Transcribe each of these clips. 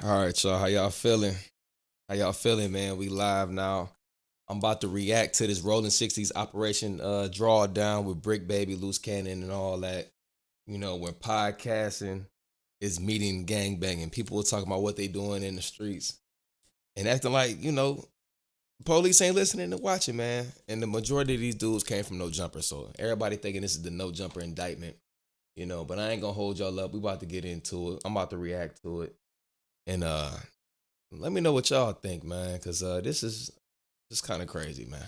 All right, y'all. How y'all feeling? How y'all feeling, man? We live now. I'm about to react to this Rolling 60s Operation Drawdown with Brick Baby, Loose Cannon, and all that. You know, when podcasting is meeting gangbanging, people are talking about what they doing in the streets and acting like, police ain't listening and watching, man. And the majority of these dudes came from No Jumper, so everybody thinking this is the No Jumper indictment, but I ain't gonna hold y'all up. We about to get into it. I'm about to react to it. And let me know what y'all think, man, because this is just kind of crazy, man.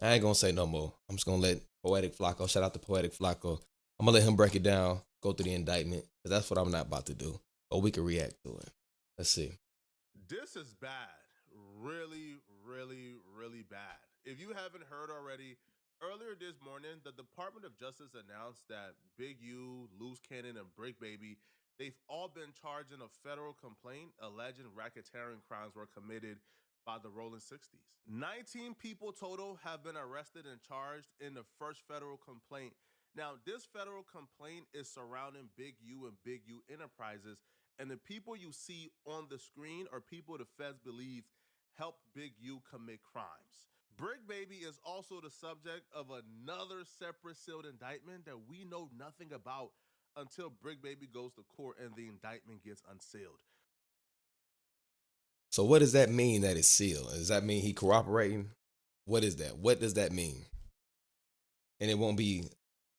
I ain't gonna say no more. I'm just gonna let Poetic Flacco, shout out to Poetic Flacco. I'm gonna let him break it down, go through the indictment, because that's what I'm not about to do. Or we can react to it. Let's see. This is bad. Really, really, really bad. If you haven't heard already, earlier this morning, the Department of Justice announced that Big U, Loose Cannon, and Brick Baby, they've all been charged in a federal complaint alleging racketeering crimes were committed by the Rolling 60s. 19 people total have been arrested and charged in the first federal complaint. Now, this federal complaint is surrounding Big U and Big U Enterprises, and the people you see on the screen are people the feds believe helped Big U commit crimes. Brick Baby is also the subject of another separate sealed indictment that we know nothing about until Brick Baby goes to court and the indictment gets unsealed. So what does that mean that it's sealed? Does that mean he cooperating? What is that? What does that mean? And it won't be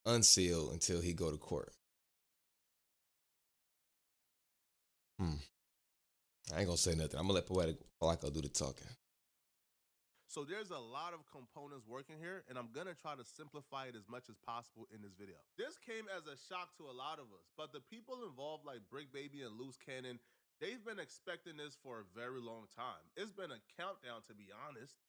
unsealed until he go to court. Hmm. I ain't gonna say nothing. I'm gonna let Poetic Flacco do the talking. So there's a lot of components working here, and I'm gonna try to simplify it as much as possible in this video. This came as a shock to a lot of us, but the people involved like Brick Baby and Loose Cannon, they've been expecting this for a very long time. It's been a countdown, to be honest.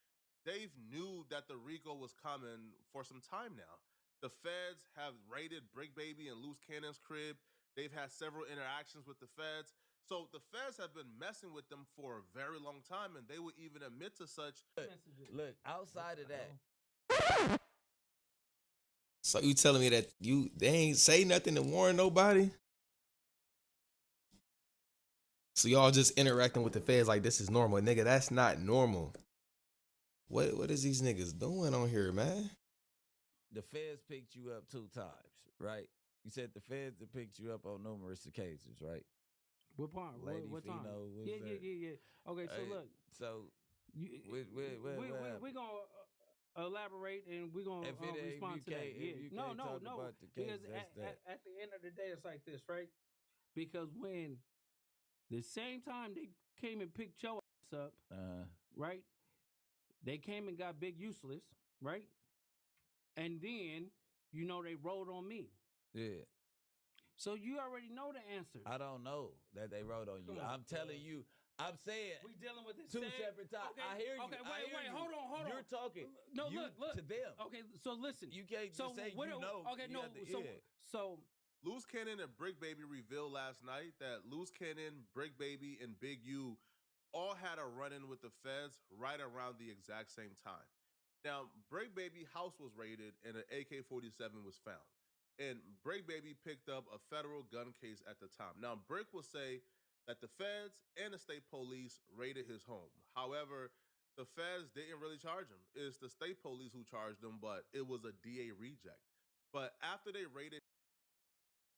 They've knew that the RICO was coming for some time now. The feds have raided Brick Baby and Loose Cannon's crib. They've had several interactions with the feds. So the feds have been messing with them for a very long time, and they would even admit to such. Look, outside of that, So you telling me that they ain't say nothing to warn nobody? So y'all just interacting with the feds like this is normal, nigga. That's not normal. What is these niggas doing on here, man? the feds picked you up 2 times, right? You said the feds have picked you up on numerous occasions, right? What part? Lady What time? Fino was Yeah, yeah, there. yeah, yeah. Okay, so look, So you, we gonna elaborate and we gonna if you respond to that. can't Yeah, if you no, can't no, talk no. about the case, Because that's that. at the end of the day, it's like this, right? Because when the same time they came and picked your ass up, right? They came and got Big Useless, right? And then they rolled on me. Yeah. So you already know the answer. I don't know that they wrote on you. I'm telling you. I'm saying we dealing with two separate times. Okay, I hear you. Okay, I hear wait, you. hold on. You're talking. No, you, look to them. Okay, so listen. You can't just say what, you know. Okay, you no. So Loose Cannon and Brick Baby revealed last night that Loose Cannon, Brick Baby, and Big U all had a run-in with the feds right around the exact same time. Now, Brick Baby house was raided and an AK-47 was found. And Brick Baby picked up a federal gun case at the time. Now, Brick will say that the feds and the state police raided his home. However, the feds didn't really charge him. It's the state police who charged him, but it was a DA reject. But after they raided.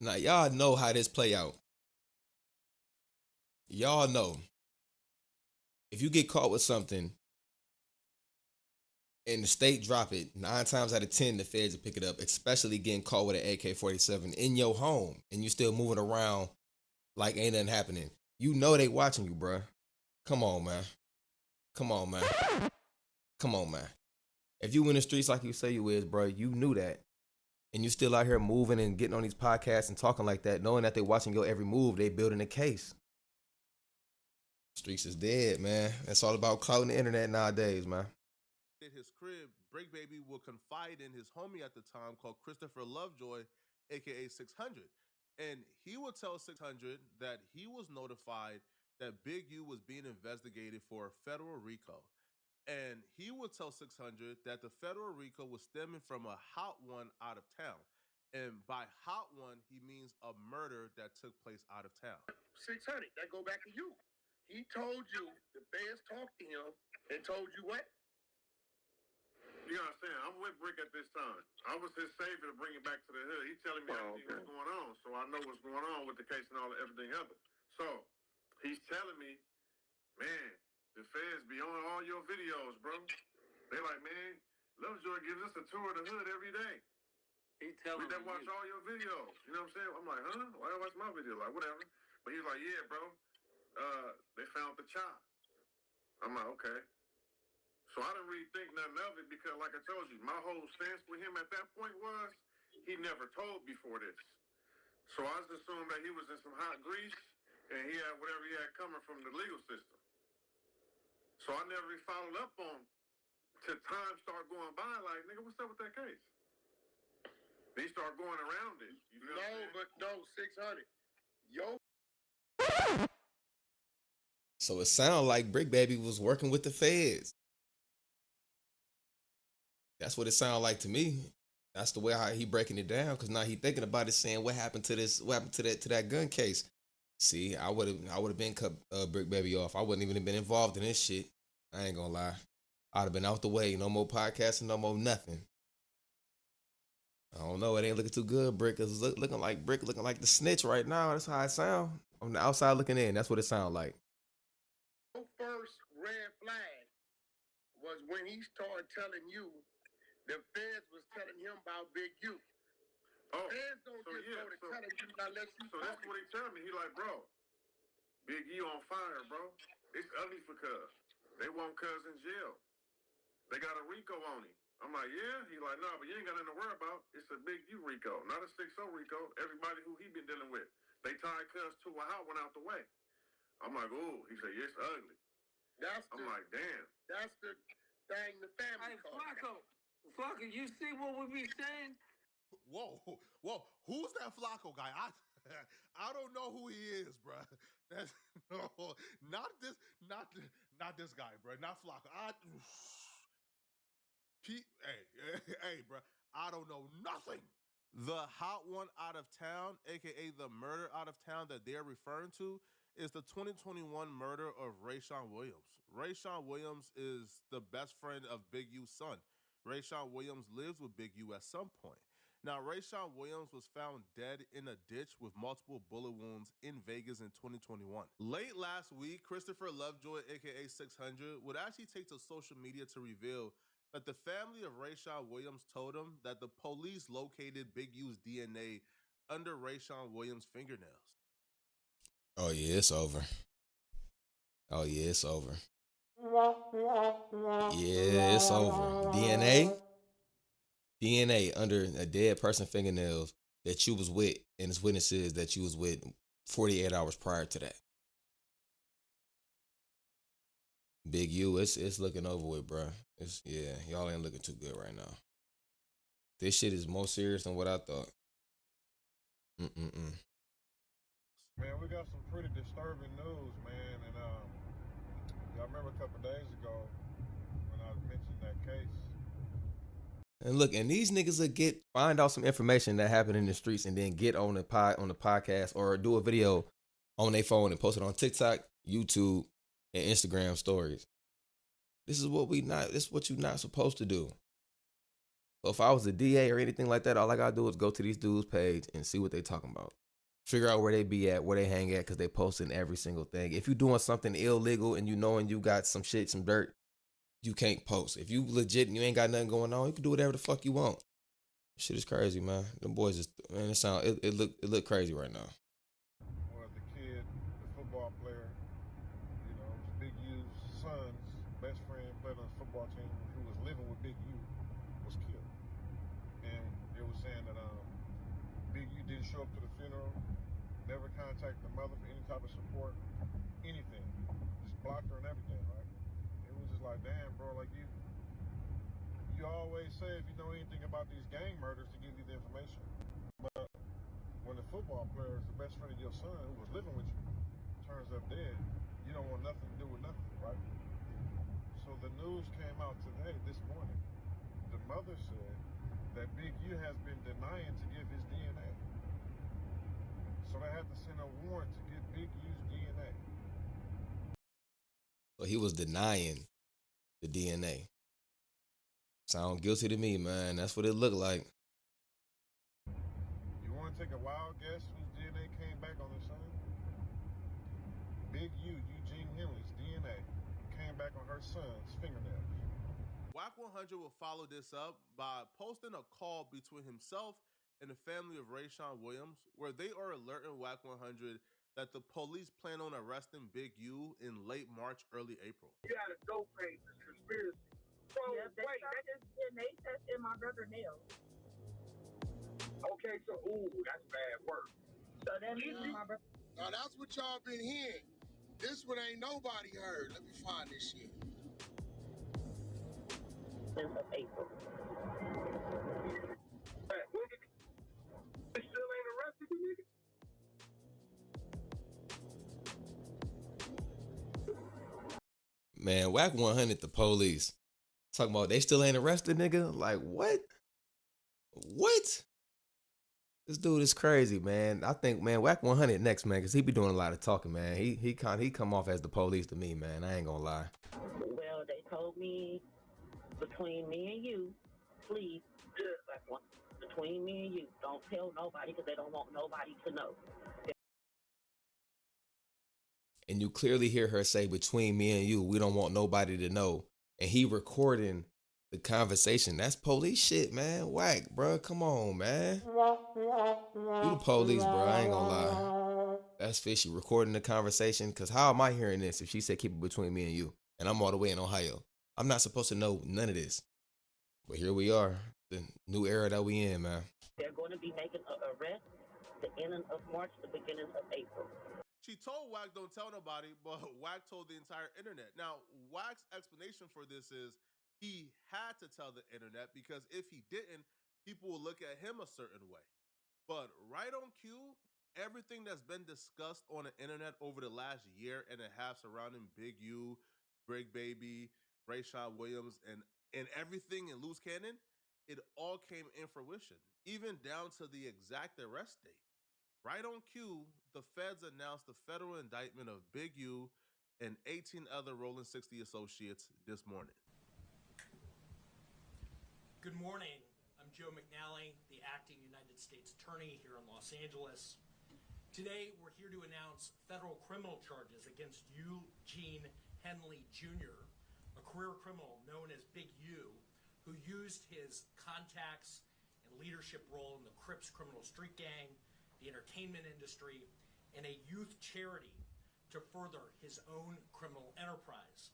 Now y'all know how this play out. Y'all know if you get caught with something and the state drop it, 9 times out of 10 the feds will pick it up. Especially getting caught with an AK-47 in your home and you still moving around like ain't nothing happening. You know they watching you, bruh. Come on, man. Come on, man. Come on, man. If you in the streets like you say you is, bro, you knew that. And you still out here moving and getting on these podcasts and talking like that, knowing that they watching your every move, they building a case. Streets is dead, man. It's all about clout the internet nowadays, man. At his crib, Brick Baby will confide in his homie at the time called Christopher Lovejoy, aka 600. And he will tell 600 that he was notified that Big U was being investigated for a federal RICO. And he would tell 600 that the federal RICO was stemming from a hot one out of town. And by hot one, he means a murder that took place out of town. 600, that go back to you. He told you, the feds talked to him and told you what? You understand? I'm with Bricc at this time. I was his savior to bring it back to the hood. He's telling me everything that's going on, so I know what's going on with the case and all everything other. So he's telling me, man, the feds be on all your videos, bro. They like, man, Lovejoy gives us a tour of the hood every day. He telling me. We watch all your videos. You know what I'm saying? I'm like, huh? Why do I watch my videos? Like, whatever. But he's like, yeah, bro. They found the chop. I'm like, okay. So I didn't really think nothing of it because, like I told you, my whole stance with him at that point was he never told before this. So I just assumed that he was in some hot grease and he had whatever he had coming from the legal system. So I never really followed up on till time started going by. Like, nigga, what's up with that case? They start going around it. You feel No, 600. Yo. So it sounded like Bricc Baby was working with the feds. That's what it sounded like to me. That's the way how he breaking it down. Cause now he thinking about it, saying what happened to this, what happened to that gun case. See, I would have been cut Bricc Baby off. I wouldn't even have been involved in this shit. I ain't gonna lie. I'd have been out the way. No more podcasting, no more nothing. I don't know. It ain't looking too good, Bricc. Cause it's looking like Bricc, looking like the snitch right now. That's how it sound. On the outside looking in, that's what it sound like. First red flag was when he started telling you the feds was telling him about Big U. Oh, feds don't go to telling you unless you. So that's what he telling me. He like, bro, Big U on fire, bro. It's ugly for Cuz. They want Cuz in jail. They got a RICO on him. I'm like, yeah. He like, nah, but you ain't got nothing to worry about. It's a Big U RICO, not a 6-0 RICO. Everybody who he been dealing with, they tied Cuz to a hot one out the way. I'm like, ooh. He said, yeah, it's ugly. I'm like, damn. That's the thing the family called. Flacco, you see what we be saying? Whoa, who's that Flacco guy? I don't know who he is, bro. That's no, not this guy, bro. Not Flacco. Hey, bro. I don't know nothing. The hot one out of town, aka the murder out of town that they're referring to, is the 2021 murder of Rayshawn Williams. Rayshawn Williams is the best friend of Big U's son. Rayshawn Williams lives with Big U at some point. Now, Rayshawn Williams was found dead in a ditch with multiple bullet wounds in Vegas in 2021. Late last week, Christopher Lovejoy, aka 600, would actually take to social media to reveal that the family of Rayshawn Williams told him that the police located Big U's DNA under Rayshawn Williams' fingernails. Oh yeah, it's over. Oh yeah, it's over. Yeah, it's over. DNA under a dead person's fingernails that you was with, and its witnesses that you was with 48 hours prior to that. Big U, it's looking over with, bro. Y'all ain't looking too good right now. This shit is more serious than what I thought. Man, we got some pretty disturbing news, man. And y'all remember a couple days ago when I mentioned that case. And look, and these niggas will find out some information that happened in the streets and then get on the podcast or do a video on their phone and post it on TikTok, YouTube, and Instagram stories. This is what you're not supposed to do. So if I was a DA or anything like that, all I gotta do is go to these dudes' page and see what they talking about. Figure out where they be at, where they hang at, because they posting every single thing. If you doing something illegal and you got some shit, some dirt, you can't post. If you legit and you ain't got nothing going on, you can do whatever the fuck you want. Shit is crazy, man. Them boys is, man, it look crazy right now. Well, the kid, the football player, Big U's son's best friend, played on the football team, who was living with Big U, was killed. And it was saying that Big U didn't show up to the funeral, never contacted the mother for any type of support, anything. Just blocked her and everything, right? It was just like, damn, bro, like you always say if you know anything about these gang murders to give you the information. But when the football player is the best friend of your son who was living with you turns up dead, you don't want nothing to do with nothing, right? So the news came out today, this morning. The mother said that Big U has been denying to give his DNA. So they had to send a warrant to get Big U's DNA. So he was denying the DNA. Sound guilty to me, man. That's what it looked like. You want to take a wild guess whose DNA came back on his son? Big U, Eugene Henley's DNA came back on her son's fingernails. Whack 100 will follow this up by posting a call between himself and the family of Rayshawn Williams, where they are alerting Whack 100 that the police plan on arresting Big U in late March, early April. You gotta go crazy. It's conspiracy. So, Yeah, they wait, shot his DNA test in my brother's nails. okay, so, that's bad work. So that means my brother. Now, that's what y'all been hearing. This one ain't nobody heard. Let me find this shit. Of April. Hey, they still ain't arrested the nigga? Man, Whack 100, the police. Talking about they still ain't arrested, nigga? Like, what? What? This dude is crazy, man. I think, man, Whack 100 next, man, because he be doing a lot of talking, man. He come off as the police to me, man. I ain't gonna lie. Well, they told me between me and you, please, between me and you, don't tell nobody because they don't want nobody to know. And you clearly hear her say, between me and you, we don't want nobody to know. And he recording the conversation. That's police shit, man. Whack, bro. Come on, man. You the police, bro. I ain't gonna lie. That's fishy. Recording the conversation. Because how am I hearing this if she said keep it between me and you? And I'm all the way in Ohio. I'm not supposed to know none of this. But here we are. The new era that we in, man. They're going to be making an arrest the end of March, the beginning of April. She told Whack don't tell nobody, but Whack told the entire internet. Now, Whack's explanation for this is he had to tell the internet because if he didn't, people will look at him a certain way. But right on cue, everything that's been discussed on the internet over the last year and a half surrounding Big U, Bricc Baby, Rayshawn Williams, and everything in Luce Cannon, it all came in fruition, even down to the exact arrest date. Right on cue, the feds announced the federal indictment of Big U and 18 other Rolling 60 associates this morning. Good morning. I'm Joe McNally, the acting United States Attorney here in Los Angeles. Today, we're here to announce federal criminal charges against Eugene Henley Jr., a career criminal known as Big U, who used his contacts and leadership role in the Crips criminal street gang, the entertainment industry, and a youth charity to further his own criminal enterprise,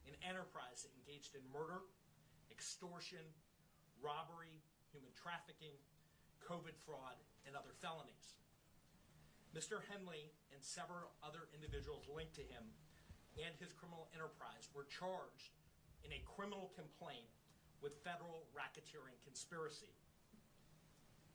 an enterprise that engaged in murder, extortion, robbery, human trafficking, COVID fraud, and other felonies. Mr. Henley and several other individuals linked to him and his criminal enterprise were charged in a criminal complaint with federal racketeering conspiracy.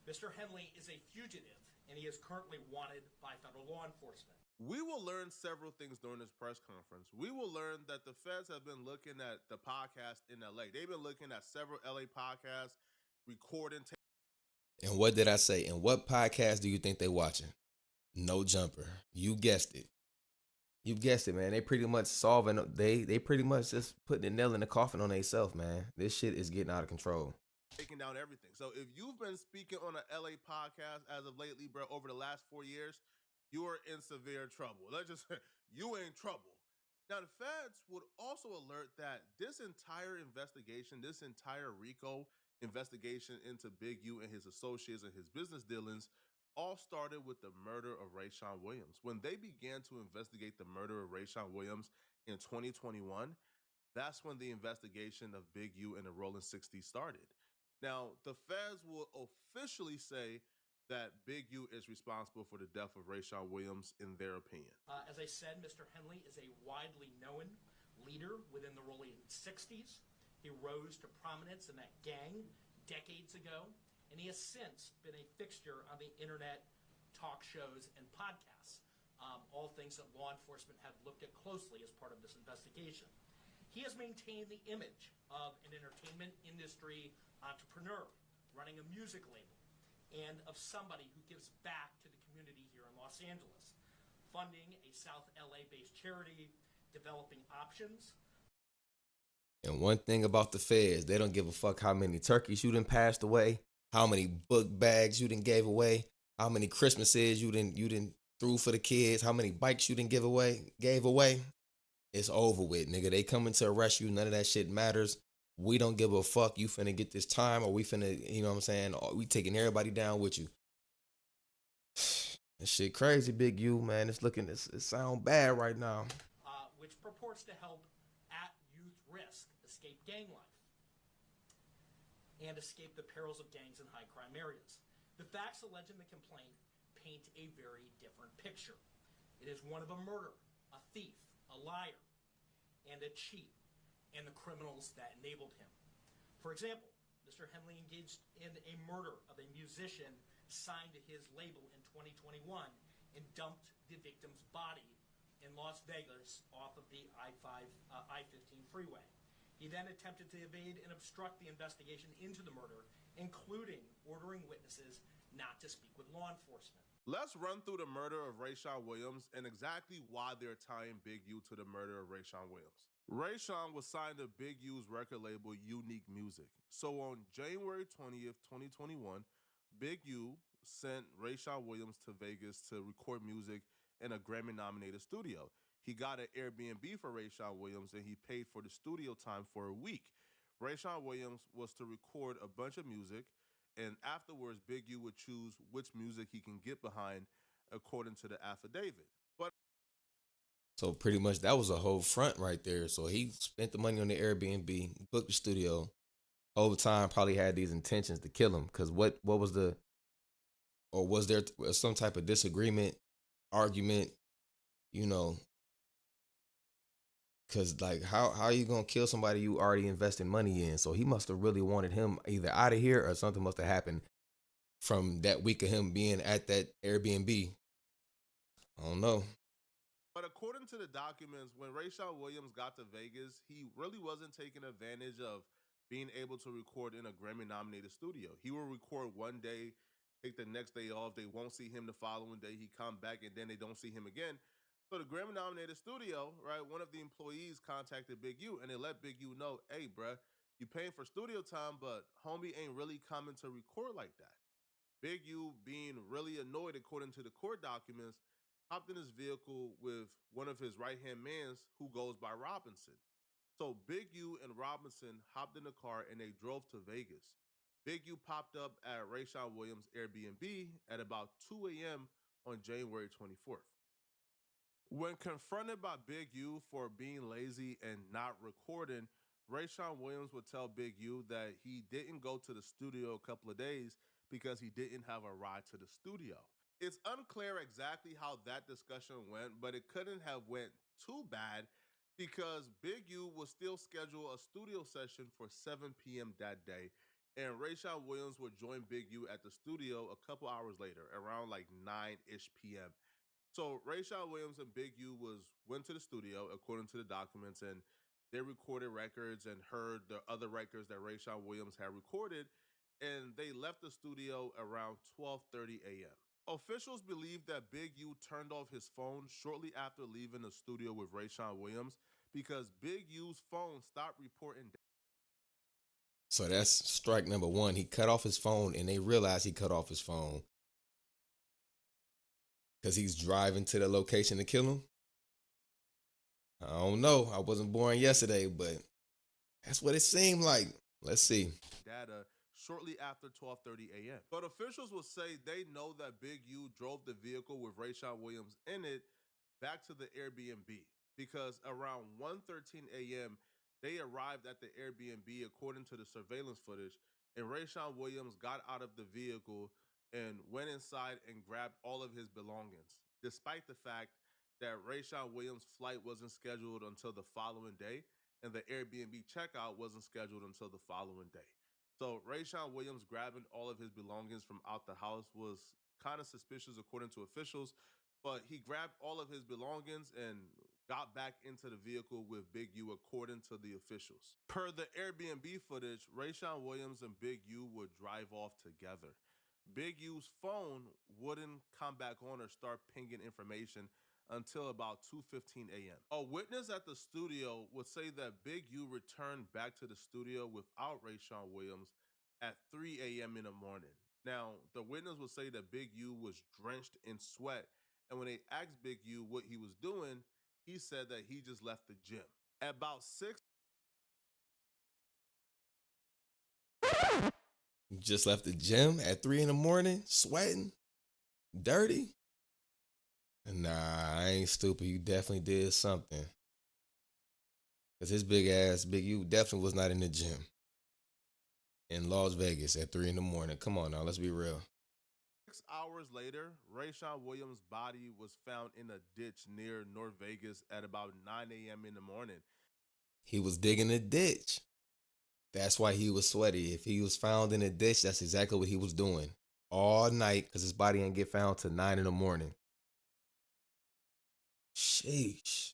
Mr. Henley is a fugitive, and he is currently wanted by federal law enforcement. We will learn several things during this press conference. We will learn that the feds have been looking at the podcast in LA. They've been looking at several LA podcasts, recording. And what did I say? And what podcast do you think they watching? No Jumper. You guessed it. You guessed it, man. They pretty much they pretty much just putting the nail in the coffin on themselves, man. This shit is getting out of control. Taking down everything. So if you've been speaking on an LA podcast as of lately, bro, over the last 4 years, you are in severe trouble. You in trouble. Now, the feds would also alert that this entire investigation, this entire RICO investigation into Big U and his associates and his business dealings all started with the murder of Rayshawn Williams. When they began to investigate the murder of Rayshawn Williams in 2021, that's when the investigation of Big U and the Rolling 60 started. Now, the feds will officially say that Big U is responsible for the death of Rayshawn Williams, in their opinion. As I said, Mr. Henley is a widely known leader within the Rolling 60s. He rose to prominence in that gang decades ago, and he has since been a fixture on the internet, talk shows, and podcasts, all things that law enforcement have looked at closely as part of this investigation. He has maintained the image of an entertainment industry entrepreneur, running a music label, and of somebody who gives back to the community here in Los Angeles, funding a South LA-based charity, developing options. And one thing about the feds, they don't give a fuck how many turkeys you done passed away, how many book bags you done gave away, how many Christmases you done threw for the kids, how many bikes you done gave away. It's over with, nigga. They coming to arrest you. None of that shit matters. We don't give a fuck. You finna get this time, or we finna, you know what I'm saying? Or we taking everybody down with you. This shit crazy, Big U, man. It sound bad right now. Which purports to help at-youth risk escape gang life and escape the perils of gangs in high-crime areas. The facts alleged in the complaint paint a very different picture. It is one of a murderer, a thief, a liar, and a cheat, and the criminals that enabled him. For example, Mr. Henley engaged in a murder of a musician signed to his label in 2021 and dumped the victim's body in Las Vegas off of the I-15 freeway. He then attempted to evade and obstruct the investigation into the murder, including ordering witnesses not to speak with law enforcement. Let's run through the murder of Rayshawn Williams and exactly why they're tying Big U to the murder of Rayshawn Williams. Rayshawn was signed to Big U's record label, Unique Music. So on January 20th, 2021, Big U sent Rayshawn Williams to Vegas to record music in a Grammy-nominated studio. He got an Airbnb for Rayshawn Williams, and he paid for the studio time for a week. Rayshawn Williams was to record a bunch of music, and afterwards, Big U would choose which music he can get behind according to the affidavit. So pretty much that was a whole front right there. So he spent the money on the Airbnb, booked the studio. Over time, probably had these intentions to kill him. Because what was the, or was there some type of disagreement, argument, you know? Because like, how are you gonna kill somebody you already invested money in? So he must have really wanted him either out of here, or something must have happened from that week of him being at that Airbnb. I don't know. But according to the documents, when Rayshawn Williams got to Vegas, he really wasn't taking advantage of being able to record in a Grammy-nominated studio. He will record one day, take the next day off. They won't see him the following day. He come back, and then they don't see him again. So the Grammy-nominated studio, right, one of the employees contacted Big U, and they let Big U know, hey, bruh, you paying for studio time, but homie ain't really coming to record like that. Big U, being really annoyed according to the court documents, hopped in his vehicle with one of his right-hand mans who goes by Robinson. So Big U and Robinson hopped in the car and they drove to Vegas. Big U popped up at Rayshawn Williams' Airbnb at about 2 a.m. on January 24th. When confronted by Big U for being lazy and not recording, Rayshawn Williams would tell Big U that he didn't go to the studio a couple of days because he didn't have a ride to the studio. It's unclear exactly how that discussion went, but it couldn't have went too bad because Big U will still schedule a studio session for 7 p.m. that day, and Rayshawn Williams would join Big U at the studio a couple hours later, around like 9-ish p.m. So Rayshawn Williams and Big U went to the studio according to the documents, and they recorded records and heard the other records that Rayshawn Williams had recorded, and they left the studio around 12:30 a.m. Officials believe that Big U turned off his phone shortly after leaving the studio with Rayshawn Williams because Big U's phone stopped reporting. So that's strike number one. He cut off his phone, and they realized he cut off his phone because he's driving to the location to kill him. I don't know. I wasn't born yesterday, but that's what it seemed like. Let's see. Data shortly after 12:30 a.m. But officials will say they know that Big U drove the vehicle with Rayshawn Williams in it back to the Airbnb because around 1:13 a.m. they arrived at the Airbnb according to the surveillance footage, and Rayshawn Williams got out of the vehicle and went inside and grabbed all of his belongings, despite the fact that Rayshawn Williams' flight wasn't scheduled until the following day and the Airbnb checkout wasn't scheduled until the following day. So Rayshawn Williams grabbing all of his belongings from out the house was kind of suspicious according to officials, but he grabbed all of his belongings and got back into the vehicle with Big U according to the officials. Per the Airbnb footage, Rayshawn Williams and Big U would drive off together. Big U's phone wouldn't come back on or start pinging information until about 2:15 a.m. A witness at the studio would say that Big U returned back to the studio without Rayshawn Williams at 3 a.m. in the morning. Now, the witness would say that Big U was drenched in sweat, and when they asked Big U what he was doing, he said that he just left the gym. At about 6, You just left the gym at 3 in the morning, sweating, dirty. Nah, I ain't stupid. You definitely did something. Cause his big ass, Big U, definitely was not in the gym in Las Vegas at 3 in the morning. Come on now, let's be real. 6 hours later, Rayshawn Williams' body was found in a ditch near North Vegas at about 9 a.m. in the morning. He was digging a ditch. That's why he was sweaty. If he was found in a ditch, that's exactly what he was doing all night because his body ain't get found till 9 in the morning. Sheesh.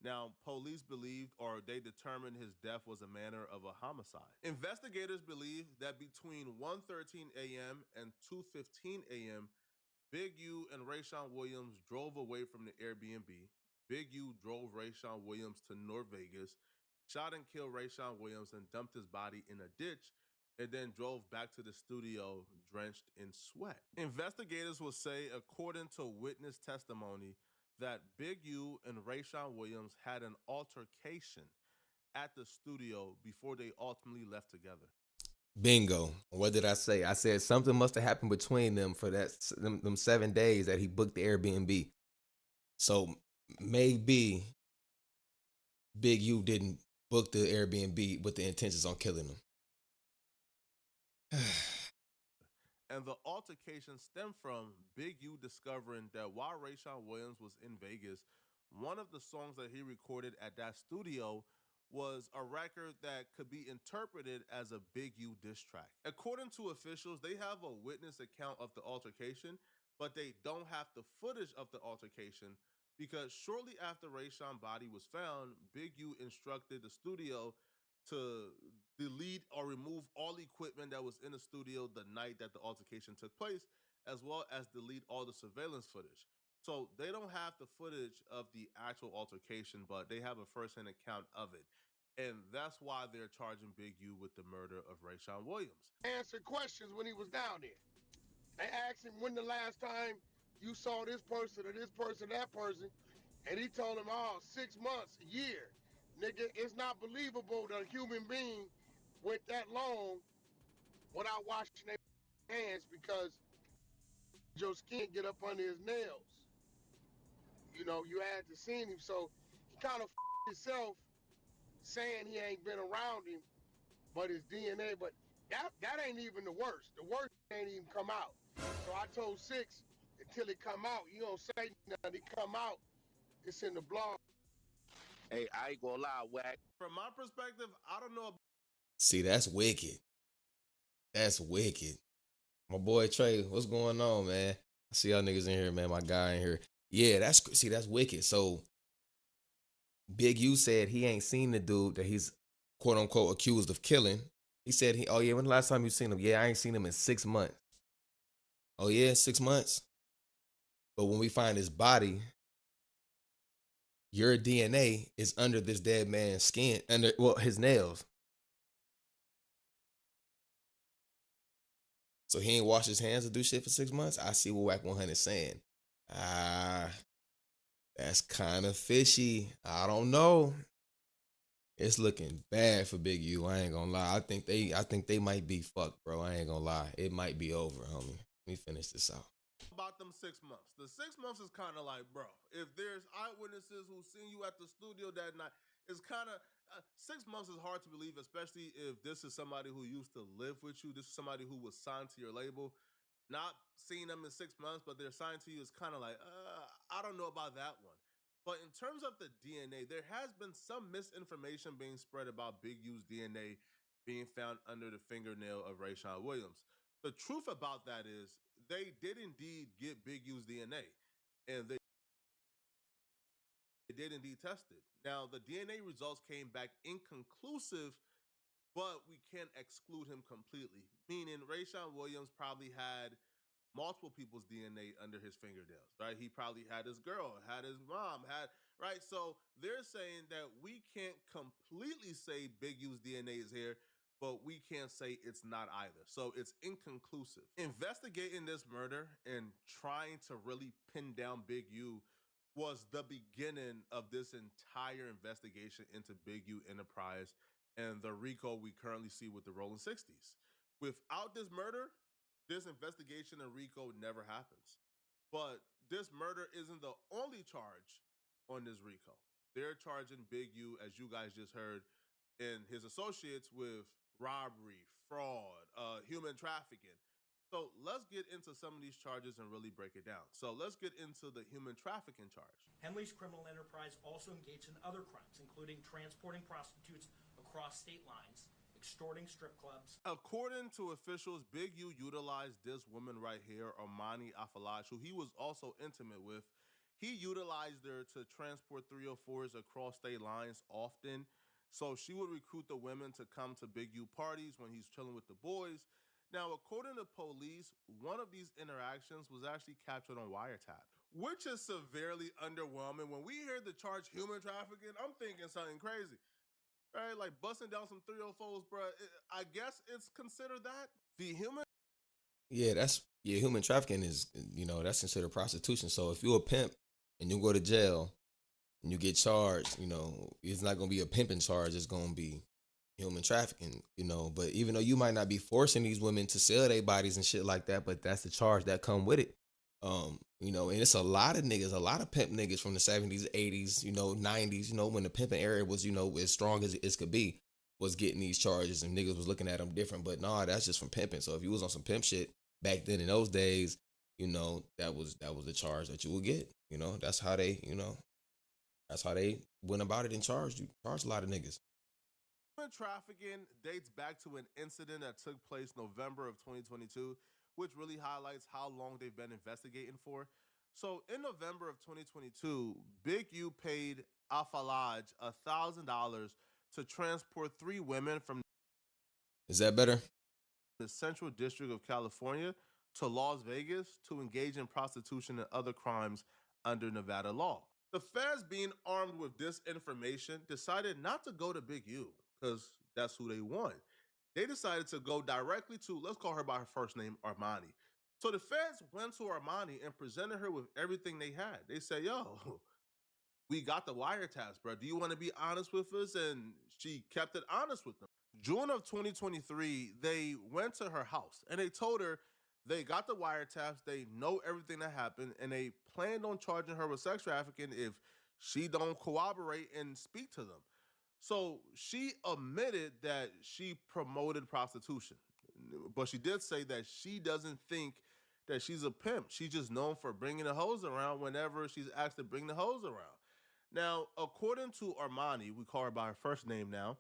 Now, police believed or they determined his death was a manner of a homicide. Investigators believe that between 1:13 a.m. and 2:15 a.m., Big U and Rayshawn Williams drove away from the Airbnb. Big U drove Rayshawn Williams to North Vegas, shot and killed Rayshawn Williams, and dumped his body in a ditch, and then drove back to the studio drenched in sweat. Investigators will say, according to witness testimony, that Big U and Rayshawn Williams had an altercation at the studio before they ultimately left together. Bingo. What did I say? I said something must have happened between them for them 7 days that he booked the Airbnb. So maybe Big U didn't book the Airbnb with the intentions on killing him. And the altercation stemmed from Big U discovering that while Rayshawn Williams was in Vegas, one of the songs that he recorded at that studio was a record that could be interpreted as a Big U diss track. According to officials, they have a witness account of the altercation, but they don't have the footage of the altercation because shortly after Rayshawn's body was found, Big U instructed the studio to delete or remove all equipment that was in the studio the night that the altercation took place, as well as delete all the surveillance footage. So they don't have the footage of the actual altercation, but they have a first-hand account of it. And that's why they're charging Big U with the murder of Rayshawn Williams. Answered questions when he was down there. They asked him when the last time you saw this person or this person, that person, and he told them, oh, 6 months, a year. Nigga, it's not believable that a human being went that long without washing their hands because your skin get up under his nails. You know, you had to see him, so he kind of himself saying he ain't been around him, but his DNA, but that ain't even the worst. The worst ain't even come out. So I told Six, until it come out, you don't say nothing, it come out, it's in the blog. Hey, I ain't gonna lie, Wack. From my perspective, I don't know. See, that's wicked. That's wicked. My boy Trey, what's going on, man? I see y'all niggas in here, man. My guy in here. Yeah, that's wicked. So Big U said he ain't seen the dude that he's quote unquote accused of killing. He said when the last time you seen him? Yeah, I ain't seen him in 6 months. Oh yeah, 6 months. But when we find his body, your DNA is under this dead man's skin, his nails. So he ain't washed his hands or do shit for 6 months? I see what Wack 100 is saying. That's kind of fishy. I don't know. It's looking bad for Big U. I ain't gonna lie. I think they might be fucked, bro. I ain't gonna lie. It might be over, homie. Let me finish this out. About them 6 months. The 6 months is kind of like, bro, if there's eyewitnesses who seen you at the studio that night, it's kind of 6 months is hard to believe, especially if this is somebody who used to live with you. This is somebody who was signed to your label. Not seeing them in 6 months, but they're signed to you is kind of like, I don't know about that one. But in terms of the DNA, there has been some misinformation being spread about Big U's DNA being found under the fingernail of Rayshawn Williams. The truth about that is they did indeed get Big U's DNA, and they did indeed test it. Now, the DNA results came back inconclusive, but we can't exclude him completely, meaning Rayshawn Williams probably had multiple people's DNA under his fingernails, right? He probably had his girl, had his mom, had, right? So they're saying that we can't completely say Big U's DNA is here, but we can't say it's not either. So it's inconclusive. Investigating this murder and trying to really pin down Big U was the beginning of this entire investigation into Big U Enterprise and the RICO we currently see with the Rolling 60s. Without this murder, this investigation in RICO never happens. But this murder isn't the only charge on this RICO. They're charging Big U, as you guys just heard, and his associates with robbery, fraud, human trafficking. So let's get into some of these charges and really break it down. So let's get into the human trafficking charge. Henley's criminal enterprise also engaged in other crimes, including transporting prostitutes across state lines, extorting strip clubs. According to officials, Big U utilized this woman right here, Armani Afalaj, who he was also intimate with. He utilized her to transport 304s across state lines often. So she would recruit the women to come to Big U parties when he's chilling with the boys. Now, according to police, one of these interactions was actually captured on wiretap, which is severely underwhelming. When we hear the charge human trafficking, I'm thinking something crazy, right? Like busting down some 304s, bro. I guess it's considered that. The human. Yeah, human trafficking is, that's considered prostitution. So if you're a pimp and you go to jail and you get charged, it's not gonna be a pimping charge. It's gonna be human trafficking, But even though you might not be forcing these women to sell their bodies and shit like that, but that's the charge that come with it. And it's a lot of niggas, a lot of pimp niggas from the 70s, 80s, 90s, when the pimping era was, as strong as it could be, was getting these charges and niggas was looking at them different. But nah, that's just from pimping. So if you was on some pimp shit back then in those days, that was the charge that you would get. That's how they went about it and charged you. Charged a lot of niggas. Human trafficking dates back to an incident that took place November of 2022, which really highlights how long they've been investigating for. So in November of 2022, Big U paid Afalaj $1,000 to transport 3 women from Is that better? the Central District of California to Las Vegas to engage in prostitution and other crimes under Nevada law. The feds, being armed with this information, decided not to go to Big U because that's who they want. They decided to go directly to, let's call her by her first name, Armani. So the feds went to Armani and presented her with everything they had. They said, yo, we got the wiretaps, bro. Do you want to be honest with us? And she kept it honest with them. June of 2023, they went to her house and they told her they got the wiretaps, they know everything that happened, and they planned on charging her with sex trafficking if she don't cooperate and speak to them. So she admitted that she promoted prostitution, but she did say that she doesn't think that she's a pimp. She's just known for bringing the hose around whenever she's asked to bring the hose around. Now, according to Armani, we call her by her first name now,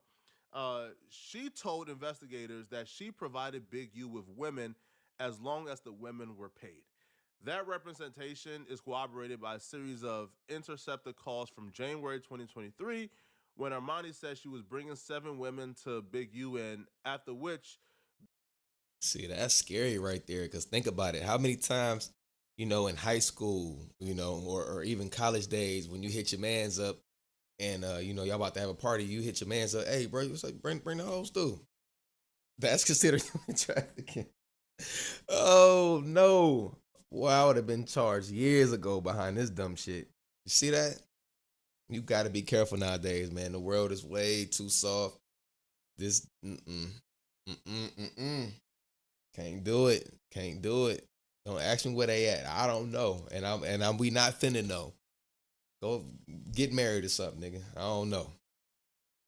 she told investigators that she provided Big U with women as long as the women were paid. That representation is corroborated by a series of intercepted calls from January 2023 when Armani said she was bringing 7 women to Big U, and after which. See, that's scary right there, because think about it. How many times, in high school, or even college days when you hit your mans up and, y'all about to have a party, you hit your mans up, hey, bro, you like, bring the hoes through. That's considered human trafficking. Oh, no. Well, I would have been charged years ago behind this dumb shit. You see that? You got to be careful nowadays, man. The world is way too soft. This, Can't do it. Can't do it. Don't ask me where they at. I don't know. And we not finna know. Go get married or something, nigga. I don't know.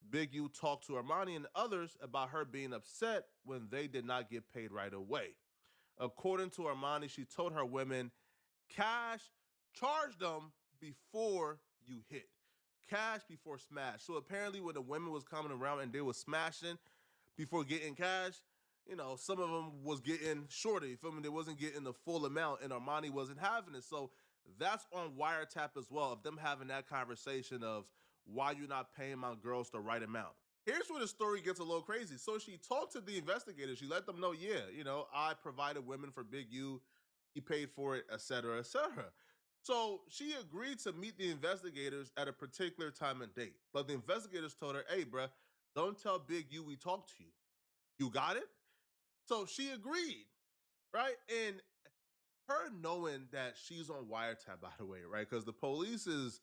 Big U talked to Armani and others about her being upset when they did not get paid right away. According to Armani, she told her women, cash, charge them before you hit. Cash before smash. So apparently when the women was coming around and they was smashing before getting cash, some of them was getting shorter. You feel me? They wasn't getting the full amount, and Armani wasn't having it. So that's on wiretap as well, of them having that conversation of why you not paying my girls the right amount. Here's where the story gets a little crazy. So she talked to the investigators. She let them know, I provided women for Big U he paid for it, etc., etc. So she agreed to meet the investigators at a particular time and date. But the investigators told her, hey, bruh, don't tell Big U we talked to you. You got it? So she agreed, right? And her knowing that she's on wiretap, by the way, right? Because the police is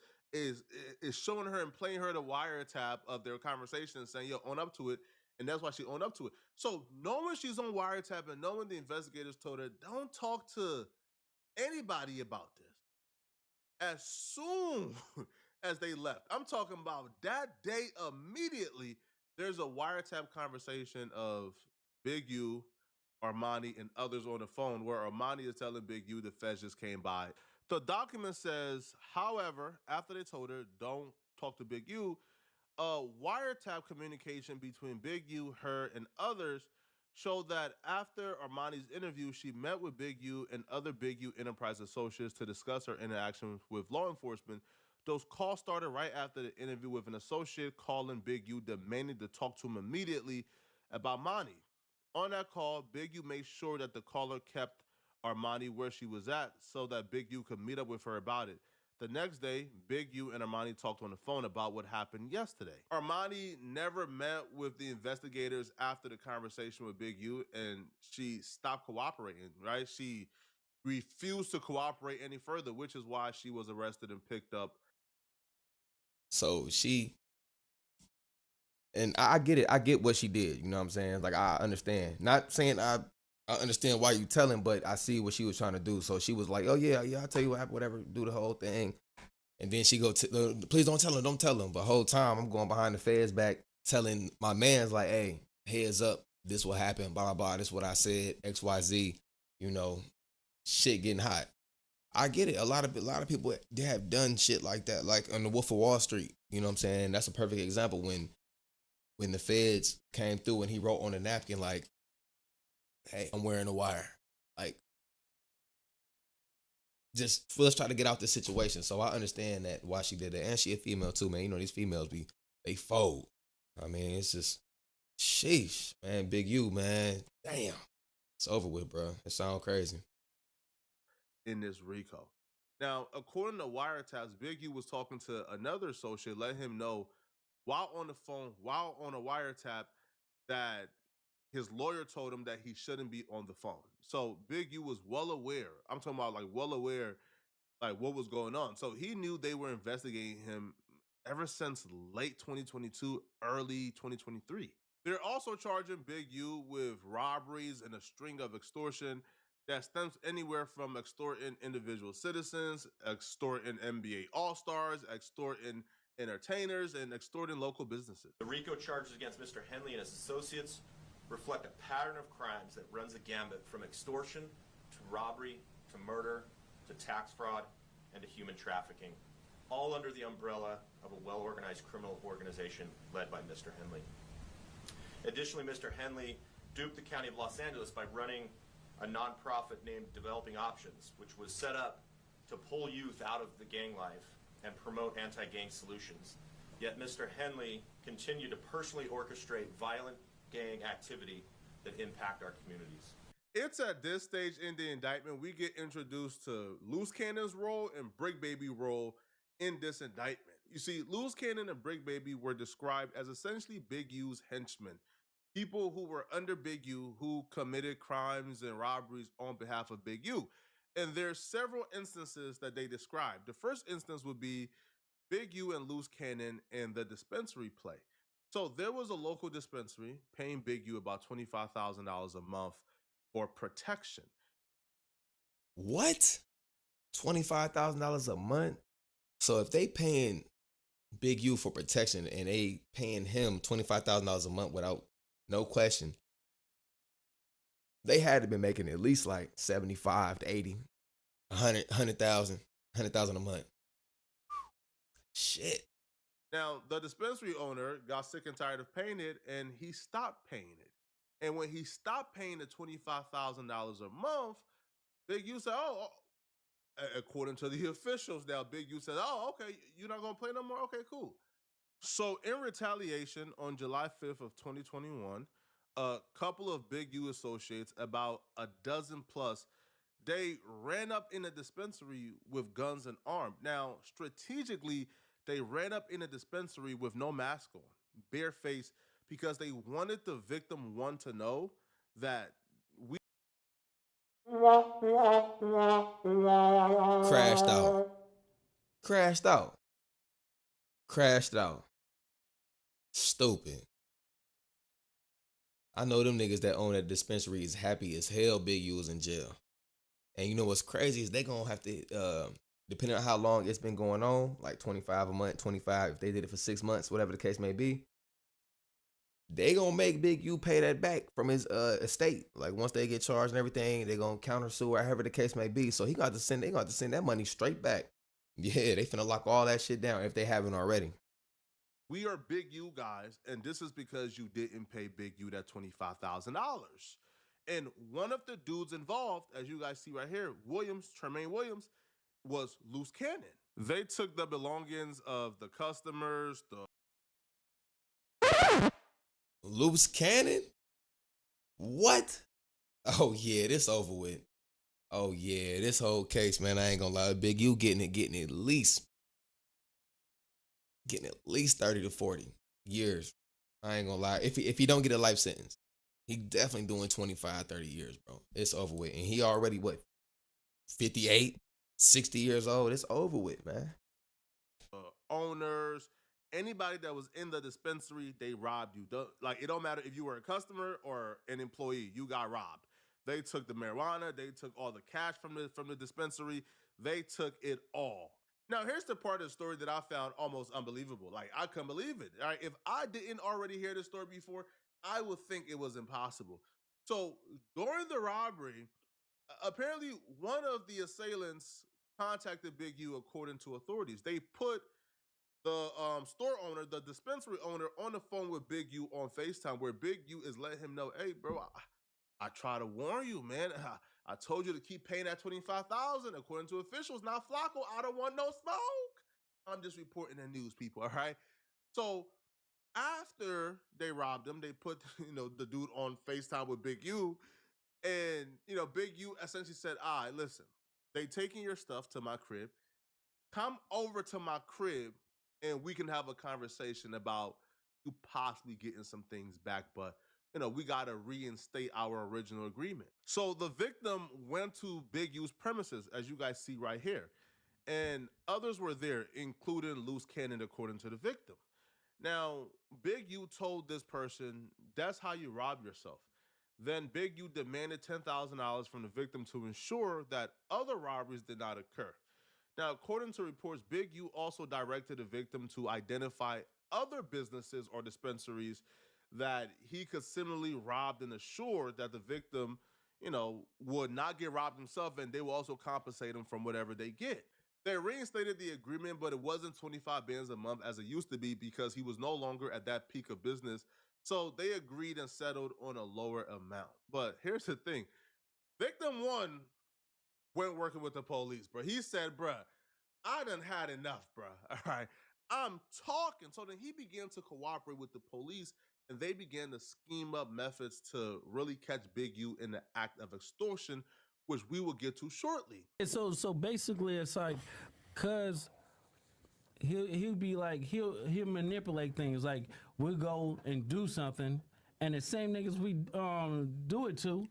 showing her and playing her the wiretap of their conversation and saying, yo, own up to it. And that's why she owned up to it. So knowing she's on wiretap and knowing the investigators told her, don't talk to anybody about this. As soon as they left, I'm talking about that day immediately, there's a wiretap conversation of Big U, Armani, and others on the phone where Armani is telling Big U the feds just came by. The document says, however, after they told her, don't talk to Big U, wiretap communication between Big U, her, and others showed that after Armani's interview, she met with Big U and other Big U Enterprise associates to discuss her interaction with law enforcement. Those calls started right after the interview with an associate calling Big U, demanding to talk to him immediately about Monty. On that call, Big U made sure that the caller kept Armani where she was at so that Big U could meet up with her about it. The next day, Big U and Armani talked on the phone about what happened yesterday. Armani never met with the investigators after the conversation with Big U, and she stopped cooperating, right? She refused to cooperate any further, which is why she was arrested and picked up. So and I get it. I get what she did. You know what I'm saying? Like, I understand. Not saying I understand why you telling, but I see what she was trying to do. So she was like, oh, yeah, I'll tell you what happened, whatever, do the whole thing. And then she go, please don't tell him. But whole time I'm going behind the feds back telling my mans like, hey, heads up, this what happened, blah, blah, blah. This what I said, XYZ, you know, shit getting hot. I get it. A lot of people, they have done shit like that, like on the Wolf of Wall Street. You know what I'm saying? That's a perfect example when the feds came through and he wrote on a napkin like, hey, I'm wearing a wire. Like, just let's try to get out this situation. So I understand that why she did that. And she a female too, man. You know, these females they fold. I mean, it's just, sheesh, man. Big U, man. Damn. It's over with, bro. It sounds crazy. In this RICO. Now, according to wiretaps, Big U was talking to another associate, letting him know while on the phone, while on a wiretap, that his lawyer told him that he shouldn't be on the phone. So Big U was well aware. I'm talking about like well aware, like what was going on. So he knew they were investigating him ever since late 2022, early 2023. They're also charging Big U with robberies and a string of extortion that stems anywhere from extorting individual citizens, extorting NBA All-Stars, extorting entertainers, and extorting local businesses. The RICO charges against Mr. Henley and his associates reflect a pattern of crimes that runs a gambit from extortion to robbery to murder to tax fraud and to human trafficking, all under the umbrella of a well-organized criminal organization led by Mr. Henley. Additionally, Mr. Henley duped the County of Los Angeles by running a nonprofit named Developing Options, which was set up to pull youth out of the gang life and promote anti-gang solutions. Yet Mr. Henley continued to personally orchestrate violent gang activity that impact our communities. It's at this stage in the indictment we get introduced to Luce Cannon's role and Bricc Baby role in this indictment. You see, Luce Cannon and Bricc Baby were described as essentially Big U's henchmen, people who were under Big U who committed crimes and robberies on behalf of Big U. And there's several instances that they describe. The first instance would be Big U and Luce Cannon and the dispensary play. So there was a local dispensary paying Big U about $25,000 a month for protection. What? $25,000 a month? So if they paying Big U for protection and they paying him $25,000 a month without no question, they had to be making at least like 75 to 80, 100,000 a month. Shit. Now, the dispensary owner got sick and tired of paying it, and he stopped paying it. And when he stopped paying the $25,000 a month, Big U said, according to the officials now, Big U said, oh, okay, you're not going to play no more? Okay, cool. So in retaliation, on July 5th of 2021, a couple of Big U associates, about a dozen plus, they ran up in a dispensary with guns and armed. Now, strategically, they ran up in a dispensary with no mask on, barefaced, because they wanted the victim one to know that we Crashed out. Crashed out. Crashed out. Stupid. I know them niggas that own that dispensary is happy as hell Big U was in jail. And you know what's crazy is they gonna have to, depending on how long it's been going on, like 25 a month, 25, if they did it for 6 months, whatever the case may be, they gonna make Big U pay that back from his estate. Like once they get charged and everything, they gonna counter sue or however the case may be. So they gonna have to send that money straight back. Yeah, they finna lock all that shit down if they haven't already. are Big U guys, and this is because you didn't pay Big U that $25,000. And one of the dudes involved, as you guys see right here, Tremaine Williams, was Luce Cannon. They took the belongings of the customers, Luce Cannon? What? Oh yeah, this over with. Oh yeah, this whole case, man, I ain't gonna lie. Big U getting at least 30 to 40 years. I ain't gonna lie. If he don't get a life sentence, he definitely doing 25, 30 years, bro. It's over with. And he already, 58, 60 years old? It's over with, man. Owners, anybody that was in the dispensary, they robbed you. It don't matter if you were a customer or an employee, you got robbed. They took the marijuana, they took all the cash from the dispensary, they took it all. Now, here's the part of the story that I found almost unbelievable. Like, I couldn't believe it. All right, if I didn't already hear this story before, I would think it was impossible. So, during the robbery, apparently one of the assailants contacted Big U according to authorities. They put the store owner, the dispensary owner, on the phone with Big U on FaceTime, where Big U is letting him know, hey, bro, I try to warn you, man. I told you to keep paying that $25,000. According to officials, now Flacco, I don't want no smoke. I'm just reporting the news, people, all right? So after they robbed him, they put, the dude on FaceTime with Big U. And, Big U essentially said, all right, listen, they taking your stuff to my crib. Come over to my crib and we can have a conversation about you possibly getting some things back. But, we got to reinstate our original agreement. So the victim went to Big U's premises, as you guys see right here. And others were there, including Luce Cannon, according to the victim. Now, Big U told this person, that's how you rob yourself. Then Big U demanded $10,000 from the victim to ensure that other robberies did not occur. Now, according to reports, Big U also directed the victim to identify other businesses or dispensaries that he could similarly rob and assure that the victim, would not get robbed himself, and they will also compensate him from whatever they get. They reinstated the agreement, but it wasn't 25 bands a month as it used to be because he was no longer at that peak of business. So they agreed and settled on a lower amount. But here's the thing. Victim one went working with the police, bro. He said, bruh, I done had enough, bruh. All right. I'm talking. So then he began to cooperate with the police, and they began to scheme up methods to really catch Big U in the act of extortion, which we will get to shortly. So basically, it's like, cause he'll be like he'll manipulate things. Like we'll go and do something, and the same niggas we do it to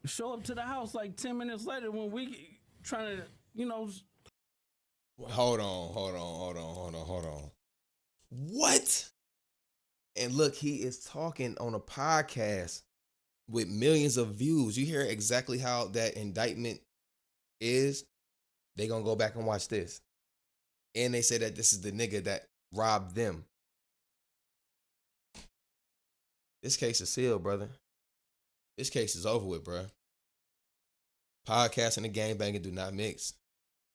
show up to the house like 10 minutes later when we trying to Hold on. What? And look, he is talking on a podcast with millions of views. You hear exactly how that indictment is. They gonna go back and watch this. And they say that this is the nigga that robbed them. This case is sealed, brother. This case is over with, bro. Podcast and the gangbanging do not mix.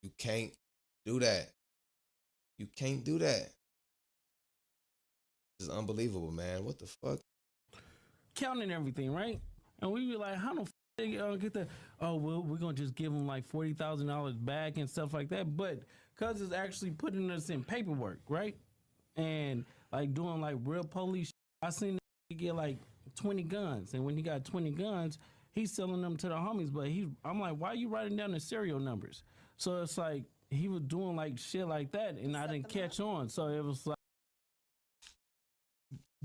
You can't do that. You can't do that. This is unbelievable, man. What the fuck? counting everything, right? And we be like, how the they get that? Oh, well, we're gonna just give them like $40,000 back and stuff like that. But cause it's actually putting us in paperwork, right? And like doing like real police. I seen him get like 20 guns, and when he got 20 guns, he's selling them to the homies. But I'm like, why are you writing down the serial numbers? So it's like he was doing like shit like that, and I didn't catch on. So it was like,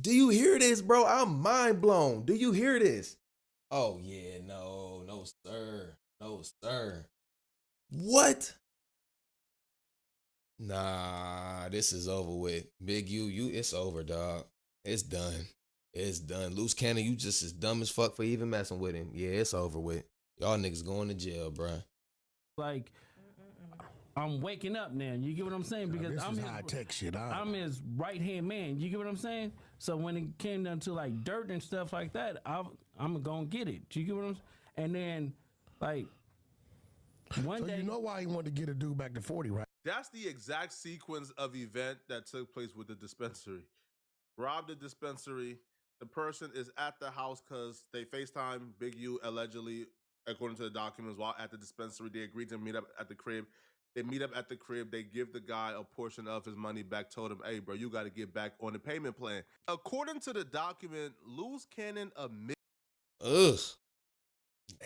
do you hear this, bro? I'm mind blown. Do you hear this? Oh yeah, no, sir. What? Nah, this is over with. Big U, it's over, dog. It's done. It's done. Luce Cannon, you just as dumb as fuck for even messing with him. Yeah, it's over with. Y'all niggas going to jail, bruh. Like, I'm waking up now. You get what I'm saying? Because I'm high-tech shit. I'm his right-hand man. You get what I'm saying? So when it came down to like dirt and stuff like that, I'm going to get it. You get what I'm saying? And then, like, one day. You know why he wanted to get a dude back to 40, right? That's the exact sequence of event that took place with the dispensary. Robbed the dispensary. The person is at the house because they FaceTime Big U allegedly, according to the documents, while at the dispensary. They agreed to meet up at the crib. They meet up at the crib. They give the guy a portion of his money back, told him, hey, bro, you got to get back on the payment plan. According to the document, Luce Cannon admitted. Ugh.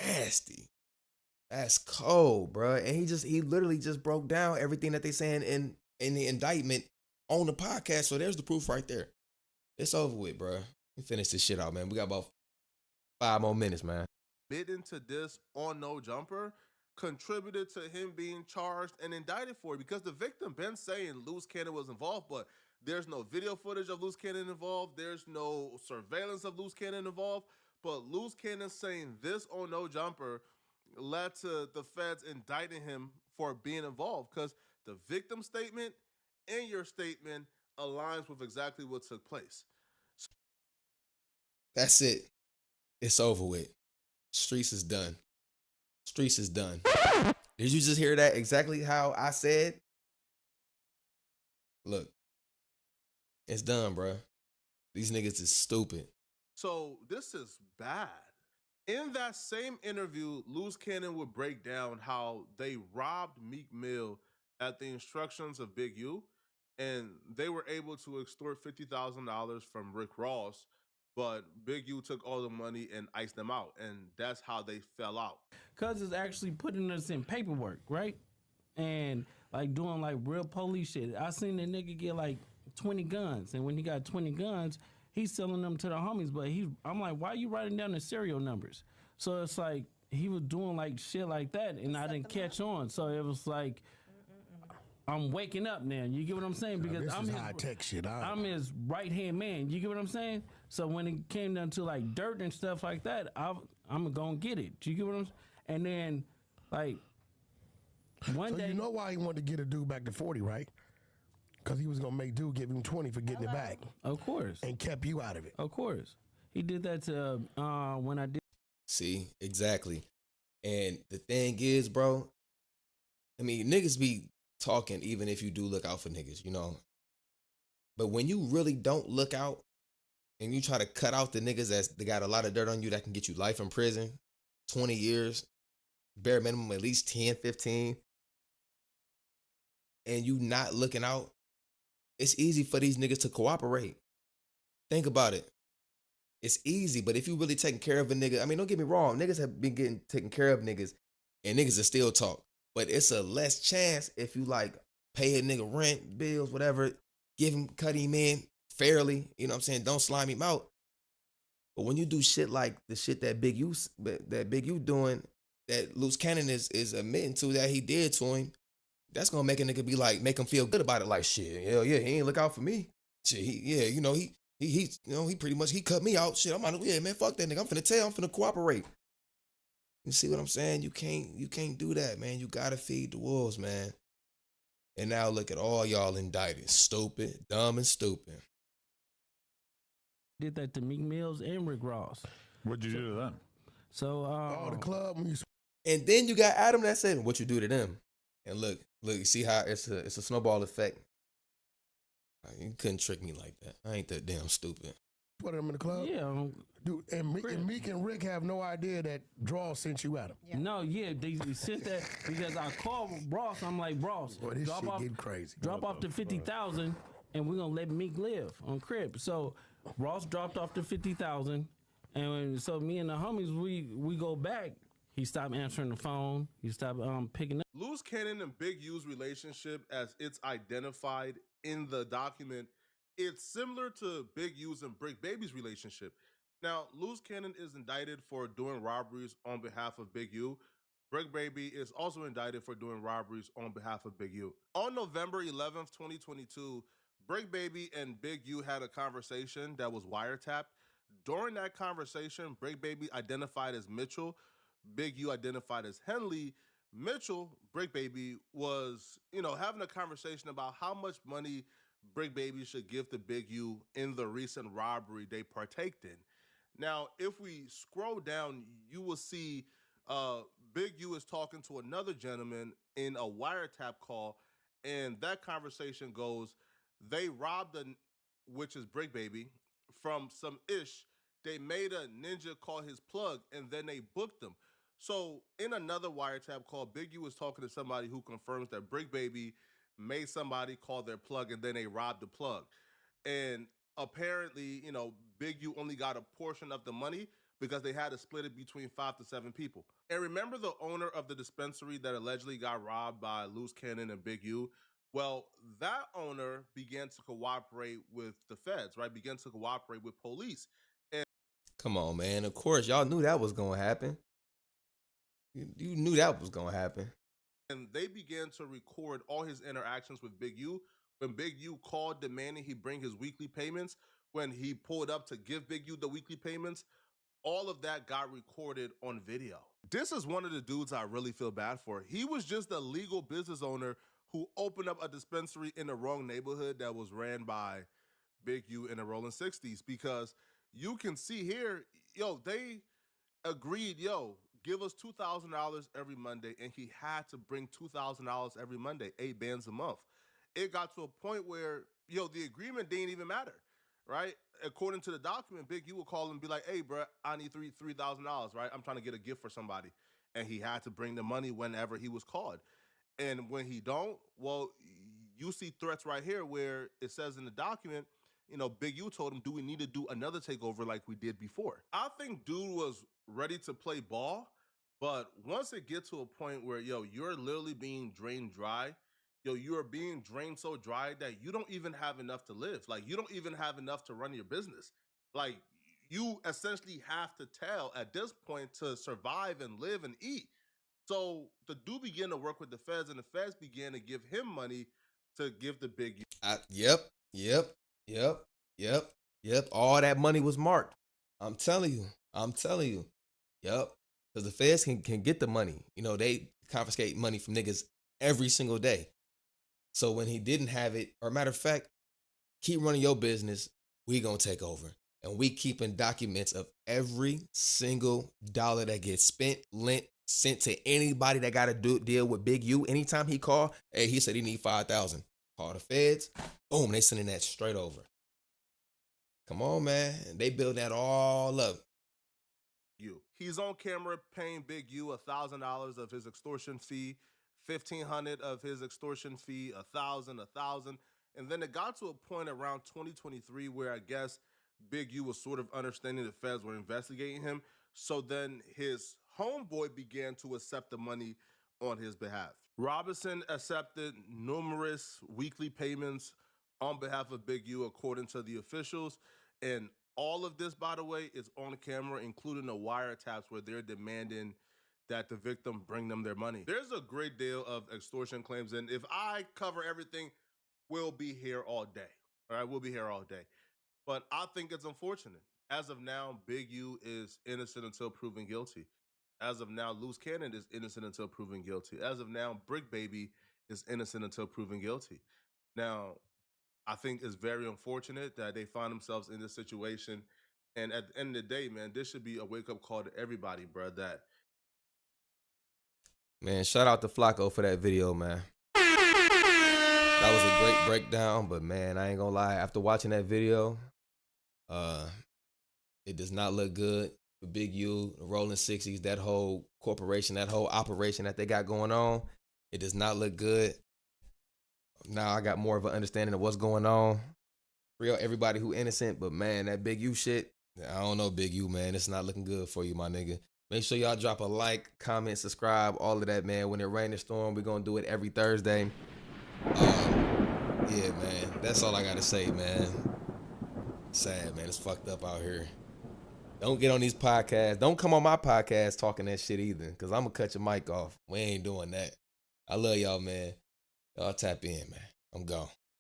Nasty. That's cold, bro. And he literally just broke down everything that they saying in the indictment on the podcast. So there's the proof right there. It's over with, bro. We finish this shit out, man. We got about 5 more minutes, man. Admitting to this on No Jumper contributed to him being charged and indicted for it, because the victim been saying Luce Cannon was involved, but there's no video footage of Luce Cannon involved. There's no surveillance of Luce Cannon involved. But Luce Cannon saying this on No Jumper led to the feds indicting him for being involved, because the victim statement and your statement aligns with exactly what took place. That's it. It's over with. Streets is done. Streets is done. Did you just hear that exactly how I said? Look, it's done, bro. These niggas is stupid. So this is bad. In that same interview, Luce Cannon would break down how they robbed Meek Mill at the instructions of Big U, and they were able to extort $50,000 from Rick Ross, but Big U took all the money and iced them out, and that's how they fell out. Cuz it's actually putting us in paperwork, right? And like doing like real police shit. I seen the nigga get like 20 guns, and when he got 20 guns, he's selling them to the homies. But I'm like, why are you writing down the serial numbers? So it's like he was doing like shit like that, and I didn't catch on. So it was like, I'm waking up now. You get what I'm saying? Because I'm high-tech shit. I'm his right-hand man. You get what I'm saying? So when it came down to like dirt and stuff like that, I'm going to get it. You get what I'm saying? And then, like, one day. You know why he wanted to get a dude back to 40, right? Because he was going to make dude give him 20 for getting it back. Of course. And kept you out of it. Of course. He did that to when I did. See, exactly. And the thing is, bro, I mean, niggas be talking even if you do look out for niggas, you know. But when you really don't look out and you try to cut out the niggas that got a lot of dirt on you that can get you life in prison, 20 years, bare minimum at least 10, 15, and you not looking out, it's easy for these niggas to cooperate. Think about it. It's easy, but if you really taking care of a nigga, I mean, don't get me wrong, niggas have been getting taken care of niggas, and niggas are still talk. But it's a less chance if you like pay a nigga rent, bills, whatever, cut him in fairly, you know what I'm saying? Don't slime him out. But when you do shit like the shit that Big U doing, that Luce Cannon is admitting to that he did to him, that's gonna make a nigga be like, make him feel good about it. Like, shit, hell yeah, he ain't look out for me. Shit, he pretty much, he cut me out. Shit, I'm out of, yeah, man, fuck that nigga. I'm finna cooperate. You see what I'm saying? You can't do that, man. You gotta feed the wolves, man. And now look at all y'all indicted. Stupid, dumb and stupid. Did that to Meek Mills and Rick Ross. What'd you do to them? So the club. And then you got Adam that said, what you do to them? And look, you see how it's a snowball effect. You couldn't trick me like that. I ain't that damn stupid. Put him in the club? Yeah. Dude, and Meek and Rick have no idea that Draw sent you at him. Yeah. No, yeah, they sent that because I called Ross. I'm like, Ross, boy, this shit getting crazy. Drop off the 50,000 and we're gonna let Meek live on crib. So Ross dropped off the 50,000. And so me and the homies, we go back. He stopped answering the phone. He stopped picking up. Luce Cannon and Big U's relationship, as it's identified in the document, it's similar to Big U's and Bricc Baby's relationship. Now, Luce Cannon is indicted for doing robberies on behalf of Big U. Bricc Baby is also indicted for doing robberies on behalf of Big U. On November 11th, 2022, Bricc Baby and Big U had a conversation that was wiretapped. During that conversation, Bricc Baby identified as Mitchell, Big U identified as Henley. Mitchell, Bricc Baby, was, having a conversation about how much money Bricc Baby should give to Big U in the recent robbery they partaked in. Now, if we scroll down, you will see Big U is talking to another gentleman in a wiretap call, and that conversation goes, they robbed which is Bricc Baby, from some ish. They made a ninja call his plug, and then they booked him. So in another wiretap call, Big U was talking to somebody who confirms that Bricc Baby made somebody call their plug, and then they robbed the plug. And apparently, Big U only got a portion of the money because they had to split it between 5 to 7 people. And remember the owner of the dispensary that allegedly got robbed by Luce Cannon and Big U? Well, that owner began to cooperate with the feds, right? Began to cooperate with police. And Come on, man. Of course, y'all knew that was going to happen. You knew that was going to happen. And they began to record all his interactions with Big U. When Big U called demanding he bring his weekly payments, when he pulled up to give Big U the weekly payments, all of that got recorded on video. This is one of the dudes I really feel bad for. He was just a legal business owner who opened up a dispensary in the wrong neighborhood that was ran by Big U in the rolling 60s, because you can see here, they agreed, give us $2,000 every Monday, and he had to bring $2,000 every Monday, 8 bands a month. It got to a point where, the agreement didn't even matter, right? According to the document, Big U would call him and be like, hey, bro, I need $3,000, right? I'm trying to get a gift for somebody. And he had to bring the money whenever he was called. And when he don't, well, you see threats right here where it says in the document, Big U told him, do we need to do another takeover like we did before? I think dude was ready to play ball, but once it gets to a point where, you're literally being drained dry, you are being drained so dry that you don't even have enough to live. Like, you don't even have enough to run your business. Like, you essentially have to tell at this point to survive and live and eat. So the dude began to work with the feds, and the feds began to give him money to give the Big U. Yep. All that money was marked. I'm telling you. Yep. Because the feds can get the money. They confiscate money from niggas every single day. So when he didn't have it, or matter of fact, keep running your business, we gonna take over. And we keeping documents of every single dollar that gets spent, lent, sent to anybody that got to deal with Big U. Anytime he called, hey, he said he need 5,000. Call the feds, boom, they sending that straight over. Come on, man. They build that all up. He's on camera paying Big U $1,000 of his extortion fee, $1,500 of his extortion fee, $1,000, and then it got to a point around 2023 where I guess Big U was sort of understanding the feds were investigating him. So then his homeboy began to accept the money on his behalf. Robinson accepted numerous weekly payments on behalf of Big U, according to the officials, and all of this, by the way, is on camera, including the wiretaps where they're demanding that the victim bring them their money. There's a great deal of extortion claims, and if I cover everything, we'll be here all day. All right, we'll be here all day. But I think it's unfortunate. As of now, Big U is innocent until proven guilty. As of now, Luce Cannon is innocent until proven guilty. As of now, Bricc Baby is innocent until proven guilty. Now, I think it's very unfortunate that they find themselves in this situation. And at the end of the day, man, this should be a wake-up call to everybody, bro. Man, shout out to Flacco for that video, man. That was a great breakdown, but man, I ain't gonna lie. After watching that video, it does not look good for Big U, the Rolling 60s, that whole corporation, that whole operation that they got going on. It does not look good. Now I got more of an understanding of what's going on. Real everybody who innocent, but man, that Big U shit, I don't know, Big U, man. It's not looking good for you, my nigga. Make sure y'all drop a like, comment, subscribe, all of that, man. When it rain and storm, we're gonna do it every Thursday. Yeah, man. That's all I gotta say, man. Sad, man. It's fucked up out here. Don't get on these podcasts. Don't come on my podcast talking that shit either, because I'm gonna cut your mic off. We ain't doing that. I love y'all, man. Y'all tap in, man. I'm gone.